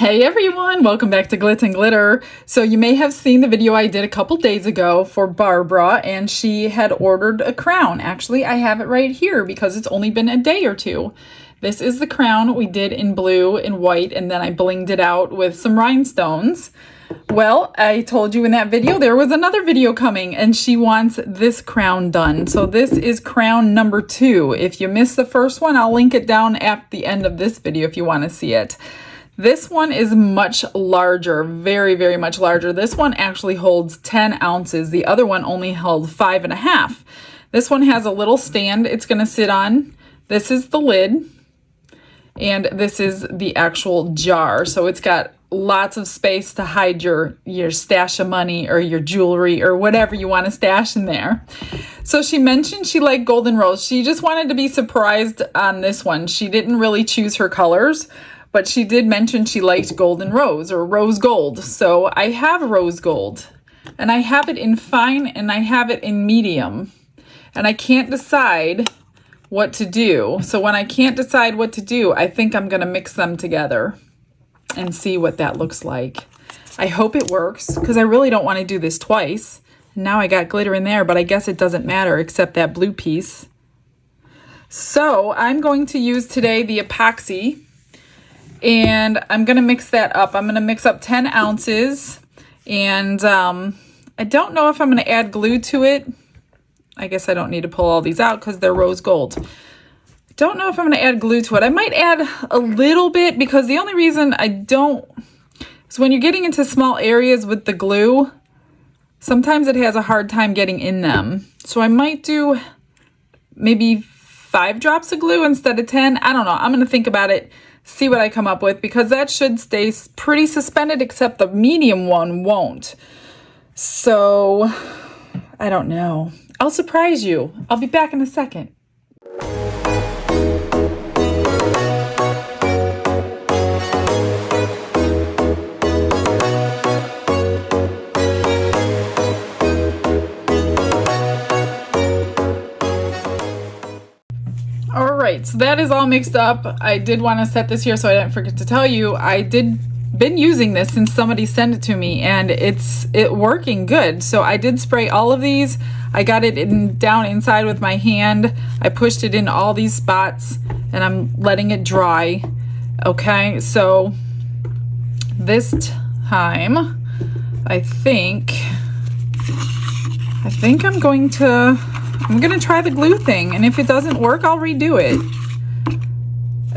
Hey everyone, welcome back to Glitz and Glitter. So you may have seen the video I did a couple days ago for Barbara, and she had ordered a crown. Actually, I have it right here because it's only been a day or two. This is the crown we did in blue and white, and then I blinged it out with some rhinestones. Well, I told you in that video there was another video coming, and she wants this crown done. So this is crown number 2. If you missed the first one, I'll link it down at the end of this video if you want to see it. This one is much larger, very, very much larger. This one actually holds 10 ounces. The other one only held 5.5. This one has a little stand it's going to sit on. This is the lid, and this is the actual jar. So it's got lots of space to hide your stash of money or your jewelry or whatever you want to stash in there. So she mentioned she liked golden rose. She just wanted to be surprised on this one. She didn't really choose her colors, but she did mention she liked golden rose or rose gold. So I have rose gold, and I have it in fine and I have it in medium, and I can't decide what to do. So when I can't decide what to do, I think I'm going to mix them together and see what that looks like. I hope it works because I really don't want to do this twice. Now I got glitter in there, but I guess it doesn't matter except that blue piece. So I'm going to use today the epoxy, and I'm going to mix that up. I'm going to mix up 10 ounces, and I don't know if I'm going to add glue to it. I guess I don't need to pull all these out because they're rose gold. I don't know if I'm going to add glue to it. I might add a little bit because the only reason I don't is when you're getting into small areas with the glue, sometimes it has a hard time getting in them. So I might do maybe 5 drops of glue instead of 10. I don't know. I'm going to think about it, see what I come up with, because that should stay pretty suspended, except the medium one won't. So I don't know. I'll surprise you. I'll be back in a second. All right, so that is all mixed up. I did want to set this here so I didn't forget to tell you. Been using this since somebody sent it to me, and it's working good. So I did spray all of these. I got it down inside with my hand. I pushed it in all these spots, and I'm letting it dry. Okay, so this time I think I'm going to try the glue thing, and if it doesn't work, I'll redo it.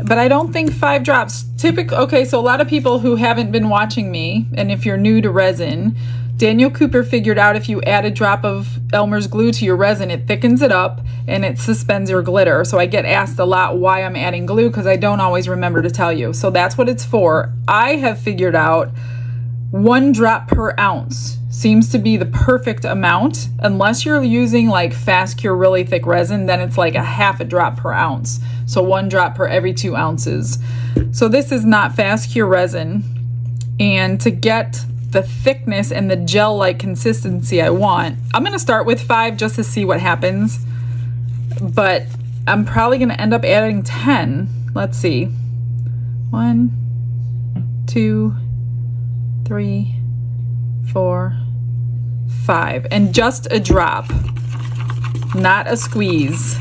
But I don't think 5 drops. Okay, so a lot of people who haven't been watching me, and if you're new to resin, Daniel Cooper figured out if you add a drop of Elmer's glue to your resin, it thickens it up and it suspends your glitter. So I get asked a lot why I'm adding glue because I don't always remember to tell you. So that's what it's for. I have figured out 1 drop per ounce seems to be the perfect amount. Unless you're using like fast cure really thick resin, then it's like a half a drop per ounce. So 1 drop per every 2 ounces. So this is not fast cure resin. And to get the thickness and the gel-like consistency I want, I'm going to start with 5 just to see what happens. But I'm probably going to end up adding 10. Let's see. 1, 2, 3, 4, 5. And just a drop, not a squeeze.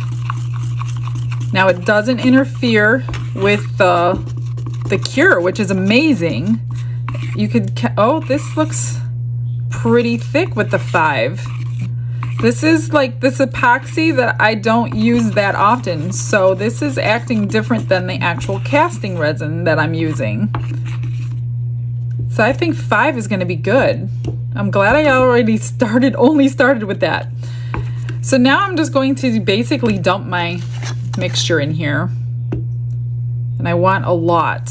Now it doesn't interfere with the cure, which is amazing. You could, oh, this looks pretty thick with the 5. This is like this epoxy that I don't use that often. So this is acting different than the actual casting resin that I'm using. So I think 5 is going to be good. I'm glad I only started with that. So now I'm just going to basically dump my mixture in here. And I want a lot.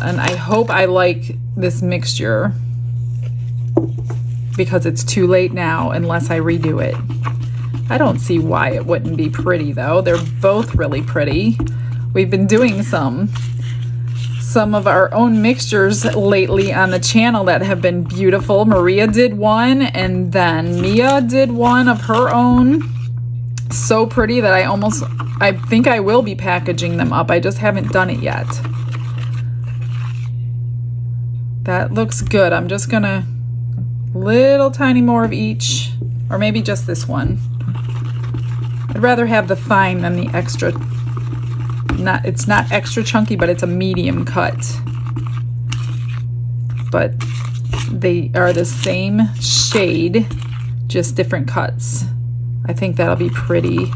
And I hope I like this mixture because it's too late now unless I redo it. I don't see why it wouldn't be pretty though. They're both really pretty. We've been doing some of our own mixtures lately on the channel that have been beautiful. Maria did one, and then Mia did one of her own. So pretty that I think I will be packaging them up. I just haven't done it yet. That looks good. I'm just gonna little tiny more of each, or maybe just this one. I'd rather have the fine than the extra. It's not extra chunky, but it's a medium cut. But they are the same shade, just different cuts. I think that'll be pretty.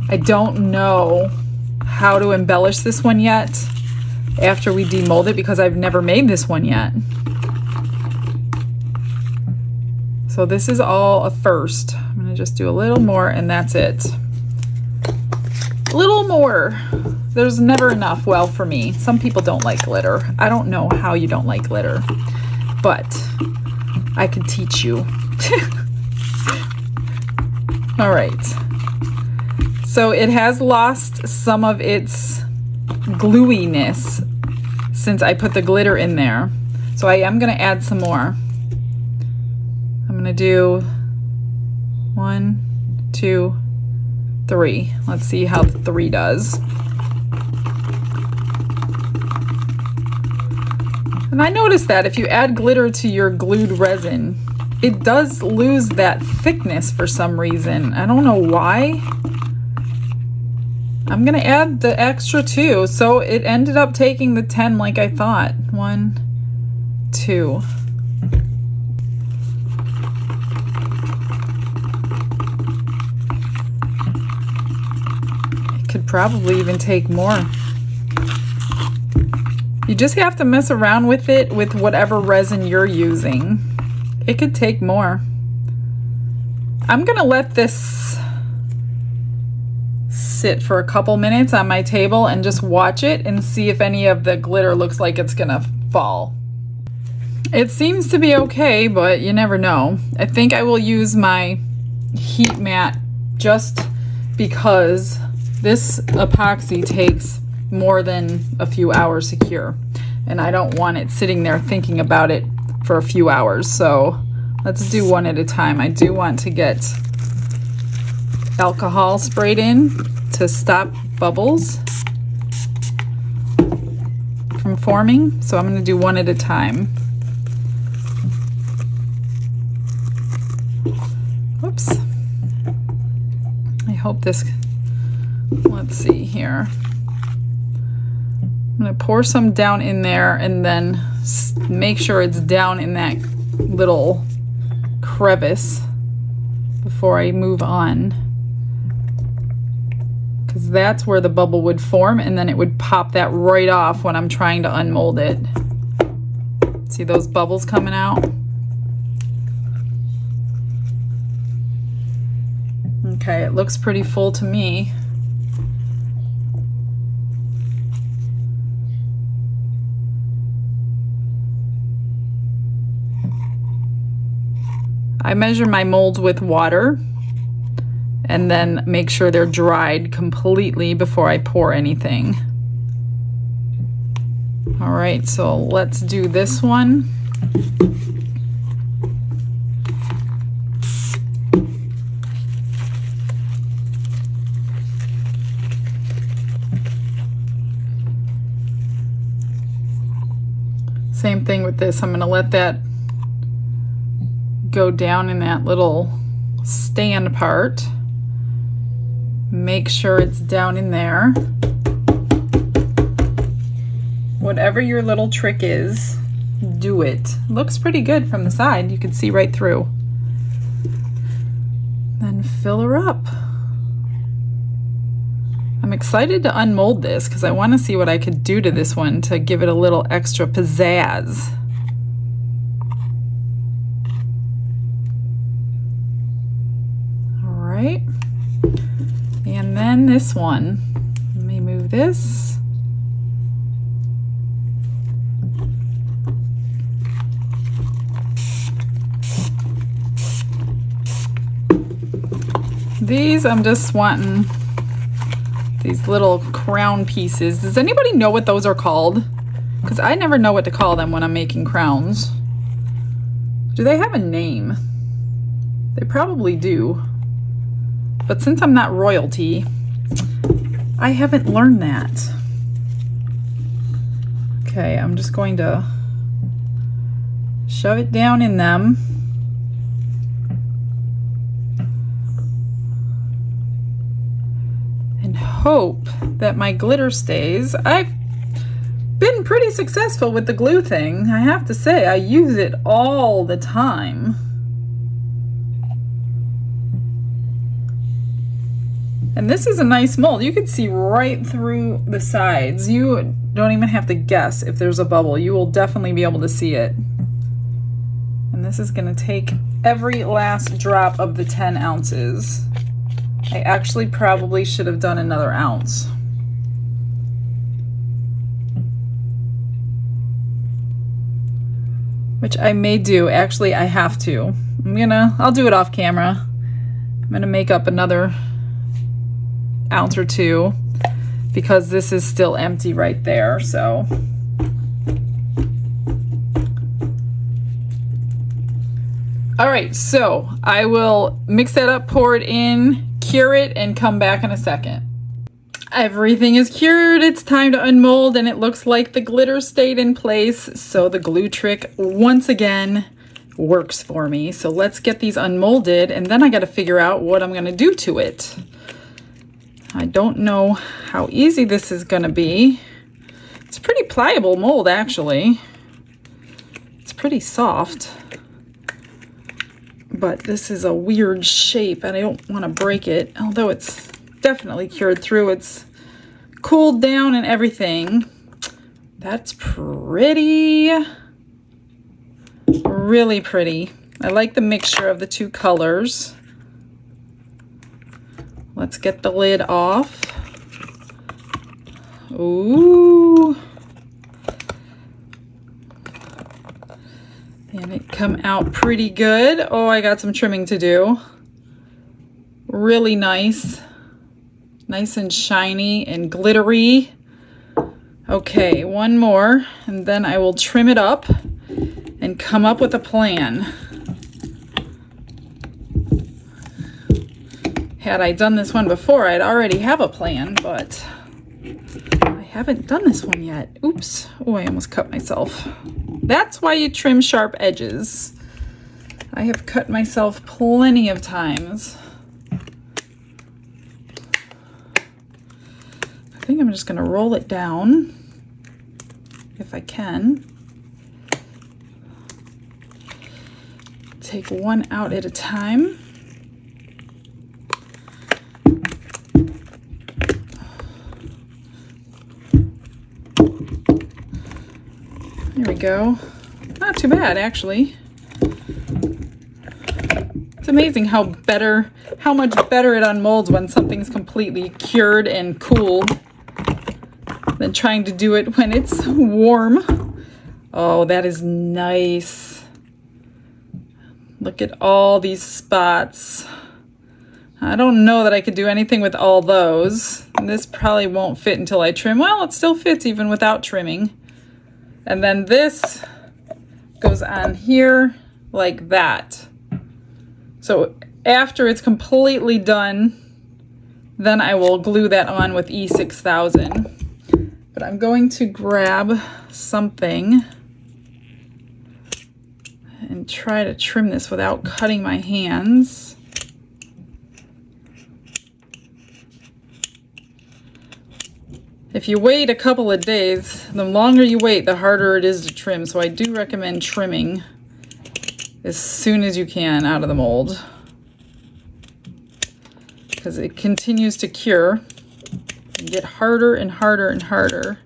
I don't know how to embellish this one yet after we demold it because I've never made this one yet. So this is all a first. I'm gonna just do a little more and that's it. A little more. There's never enough, well, for me. Some people don't like glitter. I don't know how you don't like glitter, but I can teach you. All right. So it has lost some of its gluiness since I put the glitter in there. So I am gonna add some more. I'm gonna do 1, 2, 3. Let's see how the 3 does. And I noticed that if you add glitter to your glued resin, it does lose that thickness for some reason. I don't know why. I'm gonna add the extra 2. So it ended up taking the 10 like I thought. 1, 2. Could probably even take more. You just have to mess around with it with whatever resin you're using. It could take more. I'm gonna let this sit for a couple minutes on my table and just watch it and see if any of the glitter looks like it's gonna fall. It seems to be okay, but you never know. I think I will use my heat mat just because this epoxy takes more than a few hours to cure, and I don't want it sitting there thinking about it for a few hours. So let's do one at a time. I do want to get alcohol sprayed in to stop bubbles from forming. So I'm going to do one at a time. Whoops. I hope this. Let's see here. I'm going to pour some down in there and then make sure it's down in that little crevice before I move on. Because that's where the bubble would form and then it would pop that right off when I'm trying to unmold it. See those bubbles coming out? Okay, it looks pretty full to me. I measure my molds with water and then make sure they're dried completely before I pour anything. All right, so let's do this one. Same thing with this. I'm going to let that go down in that little stand part. Make sure it's down in there. Whatever your little trick is, do it. Looks pretty good from the side. You can see right through. Then fill her up. I'm excited to unmold this because I want to see what I could do to this one to give it a little extra pizzazz. All right. And then this one. Let me move this. These I'm just wanting these little crown pieces. Does anybody know what those are called? Because I never know what to call them when I'm making crowns. Do they have a name? They probably do. But since I'm not royalty, I haven't learned that. Okay, I'm just going to shove it down in them. And hope that my glitter stays. I've been pretty successful with the glue thing. I have to say, I use it all the time. And this is a nice mold. You can see right through the sides. You don't even have to guess if there's a bubble. You will definitely be able to see it. And this is going to take every last drop of the 10 ounces. I actually probably should have done another ounce. Which I may do. Actually, I have to. I'll do it off camera. I'm gonna make up another ounce or two because this is still empty right there, so. All right, so I will mix that up, pour it in, cure it, and come back in a second. Everything is cured. It's time to unmold, and it looks like the glitter stayed in place. So the glue trick once again works for me. So let's get these unmolded, and then I got to figure out what I'm going to do to it. I don't know how easy this is going to be. It's a pretty pliable mold, actually. It's pretty soft. But this is a weird shape, and I don't want to break it, although it's definitely cured through. It's cooled down and everything. That's pretty. Really pretty. I like the mixture of the two colors. Let's get the lid off. Ooh. And it come out pretty good. Oh, I got some trimming to do. Really nice. Nice and shiny and glittery. Okay, one more, and then I will trim it up and come up with a plan. Had I done this one before, I'd already have a plan, but I haven't done this one yet. Oops. Oh, I almost cut myself. That's why you trim sharp edges. I have cut myself plenty of times. I think I'm just going to roll it down if I can. Take one out at a time. There we go. Not too bad, actually. It's amazing how much better it unmolds when something's completely cured and cooled than trying to do it when it's warm. Oh, that is nice. Look at all these spots. I don't know that I could do anything with all those. And this probably won't fit until I trim. Well, it still fits even without trimming. And then this goes on here like that. So after it's completely done, then I will glue that on with E6000. But I'm going to grab something and try to trim this without cutting my hands. If you wait a couple of days, the longer you wait, the harder it is to trim. So I do recommend trimming as soon as you can out of the mold, because it continues to cure and get harder and harder and harder.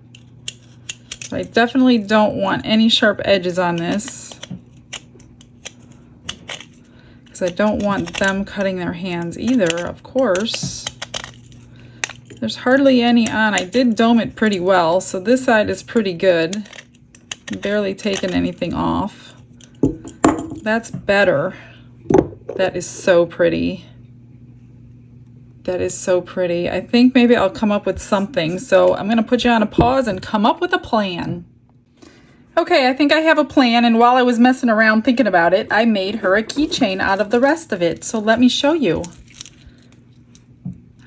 So I definitely don't want any sharp edges on this, because I don't want them cutting their hands either, of course. There's hardly any on. I did dome it pretty well, so this side is pretty good. Barely taken anything off. That's better. That is so pretty. That is so pretty. I think maybe I'll come up with something. So I'm going to put you on a pause and come up with a plan. Okay, I think I have a plan, and while I was messing around thinking about it, I made her a keychain out of the rest of it. So let me show you.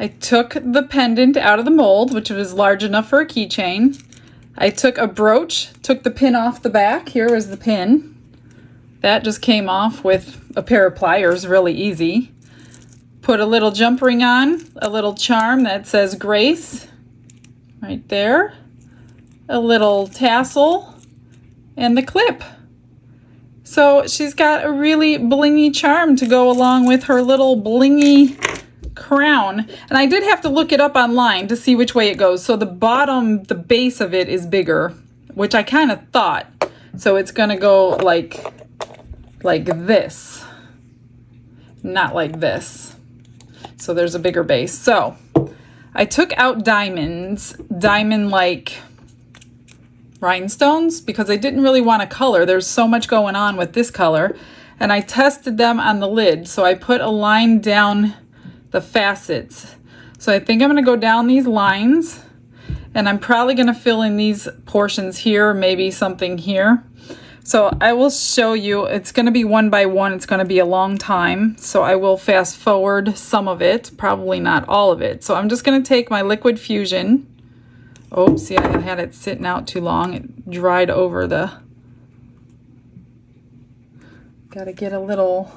I took the pendant out of the mold, which was large enough for a keychain. I took a brooch, took the pin off the back. Here is the pin. That just came off with a pair of pliers, really easy. Put a little jump ring on, a little charm that says Grace right there, a little tassel, and the clip. So she's got a really blingy charm to go along with her little blingy crown. And I did have to look it up online to see which way it goes. So the bottom, the base of it is bigger, which I kind of thought. So it's gonna go like this, not like this. So there's a bigger base. So I took out diamonds, diamond-like rhinestones, because I didn't really want a color. There's so much going on with this color. And I tested them on the lid. So I put a line down the facets. So I think I'm gonna go down these lines, and I'm probably gonna fill in these portions here, maybe something here. So I will show you, it's gonna be one by one, it's gonna be a long time. So I will fast forward some of it, probably not all of it. So I'm just gonna take my liquid fusion. Oh, see, I had it sitting out too long. It dried over the, gotta get a little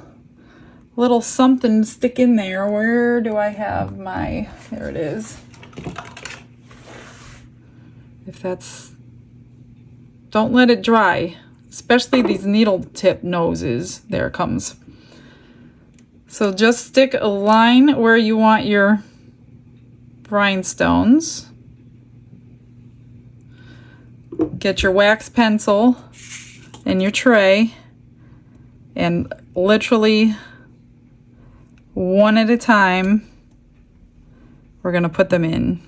something to stick in there. Where do I have my, there it is. If that's, don't let it dry, especially these needle tip noses. There it comes. So just stick a line where you want your rhinestones. Get your wax pencil in your tray and literally one at a time, we're gonna put them in.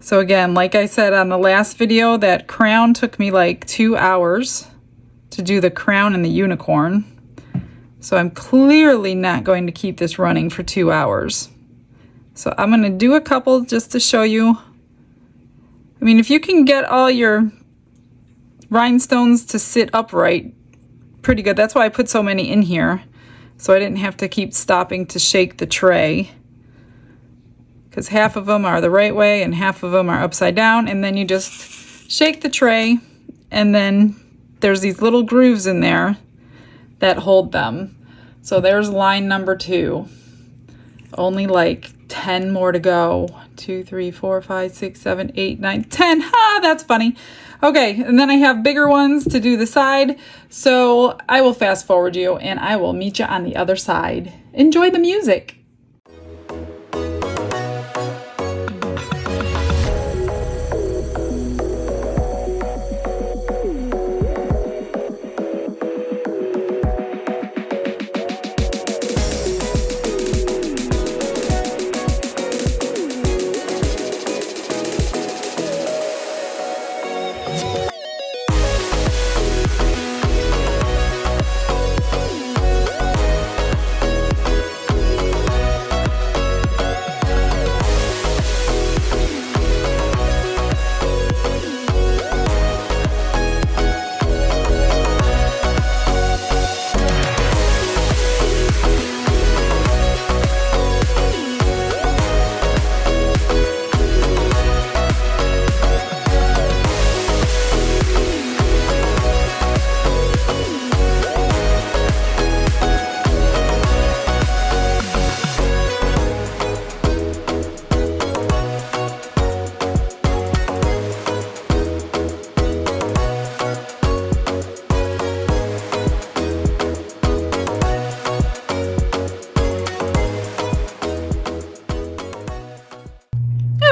So again, like I said on the last video, that crown took me like 2 hours to do the crown and the unicorn. So I'm clearly not going to keep this running for 2 hours. So I'm gonna do a couple just to show you. I mean, if you can get all your rhinestones to sit upright, pretty good. That's why I put so many in here, so I didn't have to keep stopping to shake the tray, because half of them are the right way and half of them are upside down, and then you just shake the tray, and then there's these little grooves in there that hold them. So there's line number 2. Only like 10 more to go. 1, 2, 3, 4, 5, 6, 7, 8, 9, 10. Ha, that's funny. Okay, and then I have bigger ones to do the side. So I will fast forward you and I will meet you on the other side. Enjoy the music.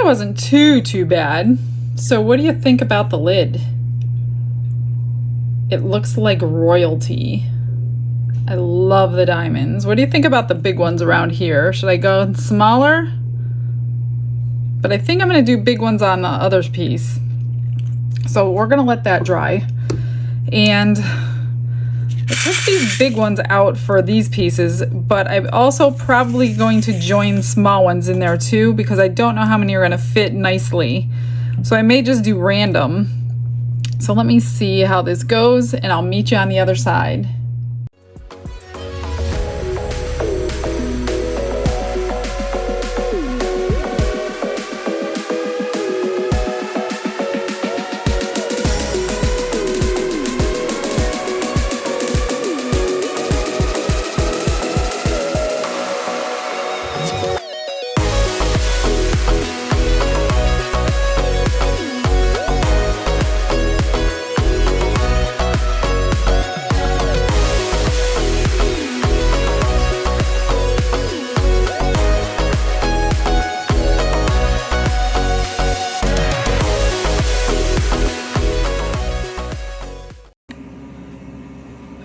Wasn't too bad. So what do you think about the lid? It looks like royalty. I love the diamonds. What do you think about the big ones around here? Should I go smaller? But I think I'm gonna do big ones on the other piece. So we're gonna let that dry. And I took these big ones out for these pieces, but I'm also probably going to join small ones in there too, because I don't know how many are going to fit nicely. So I may just do random. So let me see how this goes, and I'll meet you on the other side.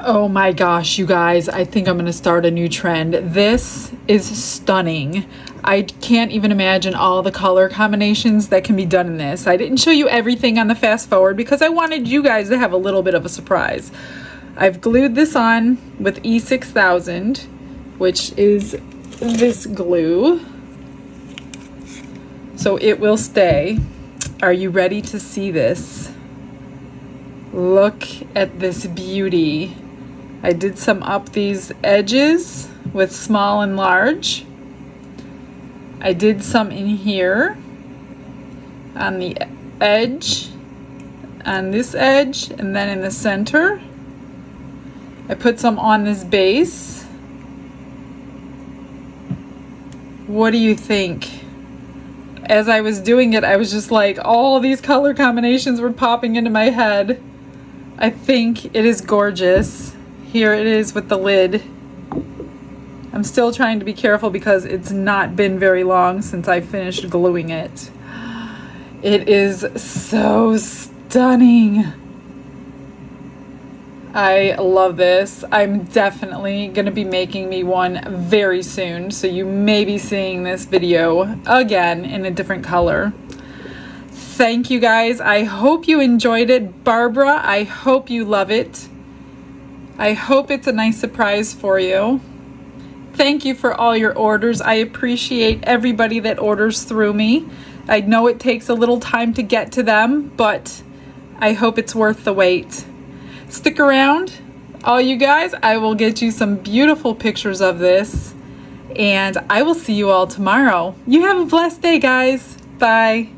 Oh my gosh, you guys, I think I'm gonna start a new trend. This is stunning. I can't even imagine all the color combinations that can be done in this. I didn't show you everything on the fast forward because I wanted you guys to have a little bit of a surprise. I've glued this on with E6000, which is this glue, so it will stay. Are you ready to see this? Look at this beauty. I did some up these edges with small and large. I did some in here on the edge, on this edge, and then in the center. I put some on this base. What do you think? As I was doing it, I was just like, all these color combinations were popping into my head. I think it is gorgeous. Here it is with the lid. I'm still trying to be careful because it's not been very long since I finished gluing it. It is so stunning. I love this. I'm definitely going to be making me one very soon, so you may be seeing this video again in a different color. Thank you guys. I hope you enjoyed it. Barbara, I hope you love it. I hope it's a nice surprise for you. Thank you for all your orders. I appreciate everybody that orders through me. I know it takes a little time to get to them, but I hope it's worth the wait. Stick around, all you guys. I will get you some beautiful pictures of this, and I will see you all tomorrow. You have a blessed day, guys. Bye.